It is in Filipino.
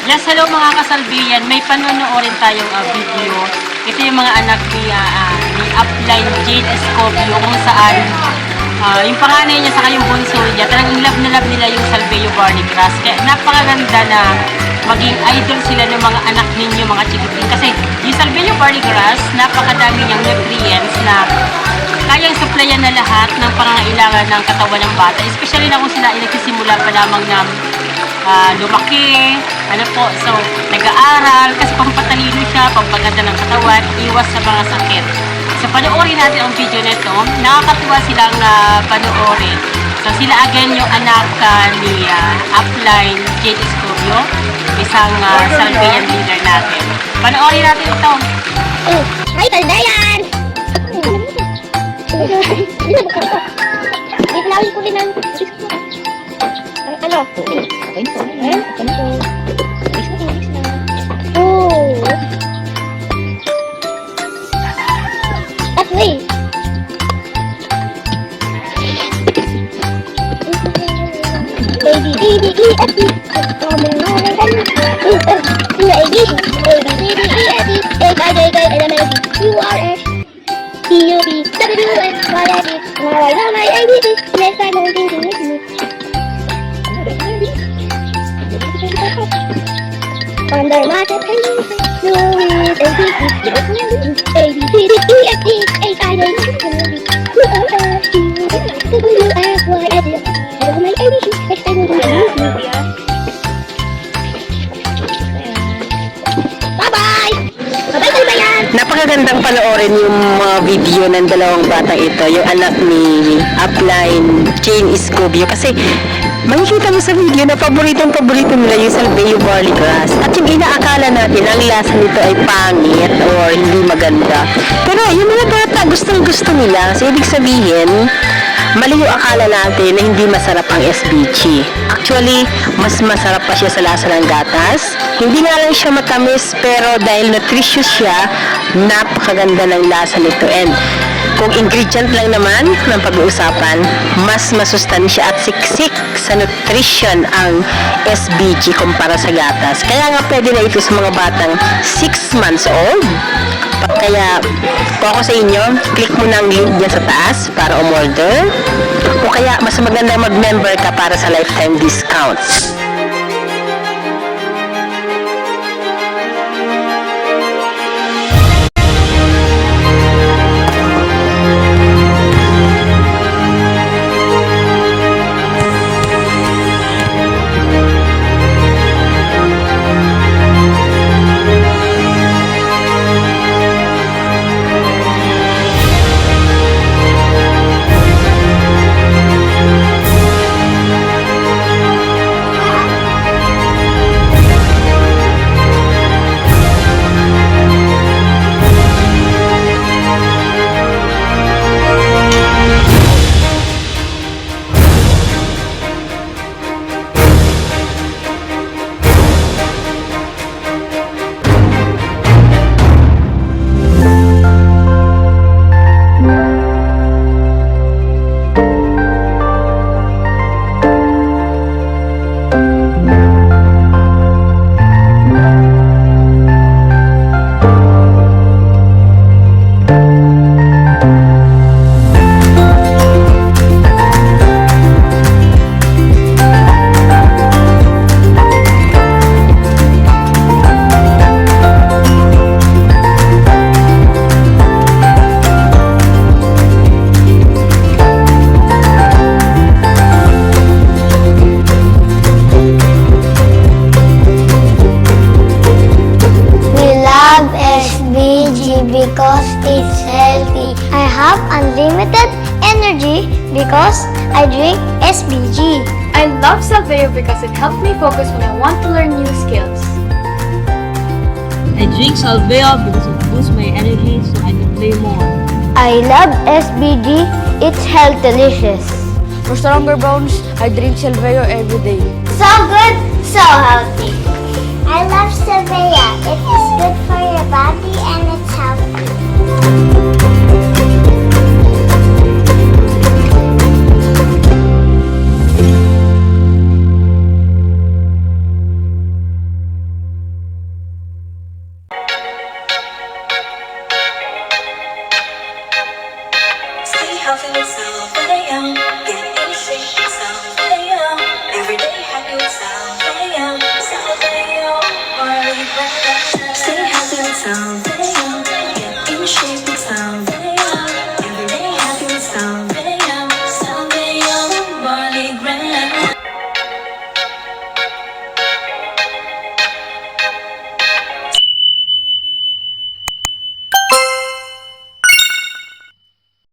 Yes, hello mga kasalbiyan. May panonoorin tayong video. Ito yung mga anak ni Upline Jade Escobio kung saan yung panganay niya saka yung bunso niya, talagang love na love nila yung Salveo Barley Grass. Kaya napakaganda na maging idol sila ng mga anak ninyo, mga chikitin. Kasi yung Salveo Barley Grass, napakadami niyang nutrients na kayang supplyan na lahat ng pangangailangan ng katawan ng bata. Especially na kung sila ay nagsisimula pa lamang na lumaki, so nag-aaral, kasi pampatalino siya, pampaganda ng katawan, iwas sa mga sakit. So panoorin natin ang video nito, nakakatuwa silang panoorin. So sila again yung anak ni Upline Jade Escobio, isang Salvean leader natin. Panoorin natin ito. Hi, Taldayan! Itlawin ko din ang ano? Oh. That way. Under my Napakagandang panoorin yung mga video ng dalawang batang ito, yung anak ni Upline Jade Escobio, kasi makikita mo sa video na paborito nila yung Salveo Barley Grass. At yung inaakala natin, ang lasa nito ay pangit or hindi maganda. Pero yung mga bata, gustong-gusto nila. So, ibig sabihin, mali yung akala natin na hindi masarap ang SBG. Actually, mas masarap pa siya sa lasa ng gatas. Hindi nga lang siya matamis, pero dahil nutritious siya, napakaganda ng lasa nito. And kung ingredient lang naman ng pag-uusapan, mas masustansya at siksik sa nutrition ang SBG kumpara sa gatas. Kaya nga pwede na ito sa mga batang 6 months old. Kaya kung ako sa inyo, click mo na ang link dyan sa taas para umorder. O kaya mas maganda mag-member ka para sa lifetime discounts. because it's healthy. I have unlimited energy because I drink SBG. I love Salveo because it helps me focus when I want to learn new skills. I drink Salveo because it boosts my energy so I can play more. I love SBG. It's health delicious. For stronger bones, I drink Salveo every day. So good, so healthy. I love Salveo. It is good for your body and it's healthy. healthy with silver young.